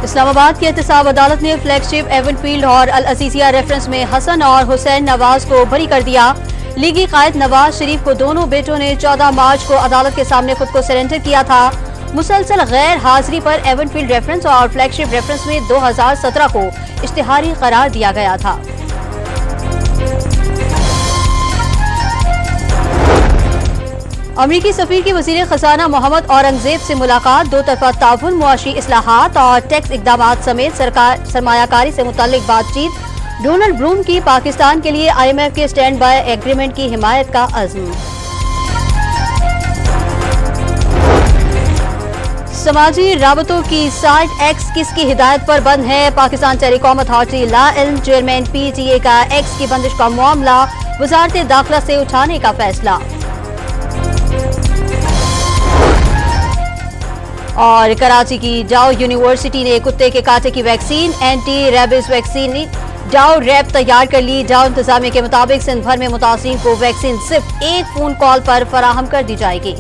इस्लामाबाद की एहतसाब अदालत ने फ्लैगशिप एवनफील्ड और अल अजीजिया रेफरेंस में हसन और हुसैन नवाज को बरी कर दिया। लीगी कायद नवाज शरीफ को दोनों बेटों ने 14 मार्च को अदालत के सामने खुद को सरेंडर किया था। मुसलसल गैर हाजिरी पर एवनफील्ड रेफरेंस और फ्लैगशिप रेफरेंस में 2017 को इश्तिहारी करार दिया गया था। अमरीकी सफीर की वजीर खजाना मोहम्मद औरंगजेब से मुलाकात, दो तरफा ताउन, मुआशी इस्लाहात और टैक्स इकदामात समेत सरमायाकारी से मुताल्लिक बातचीत। डोनाल्ड ब्लूम की पाकिस्तान के लिए IMF के स्टैंड बाय एग्रीमेंट की हिमायत का अज़्म। समाजी राबतों की साइट एक्स किसकी हिदायत पर बंद है? पाकिस्तान टेलीकॉम अथॉरिटी ला इल्म चेयरमैन PTA का एक्स की बंदिश का मामला वजारत दाखिला से उठाने का फैसला। और कराची की डाउ यूनिवर्सिटी ने कुत्ते के कांटे की वैक्सीन, एंटी रेबीज वैक्सीन डाउ रैप तैयार कर ली। डाउ इंतजामिया के मुताबिक सिंध भर में मुतासिरीन को वैक्सीन सिर्फ एक फोन कॉल पर फराहम कर दी जाएगी।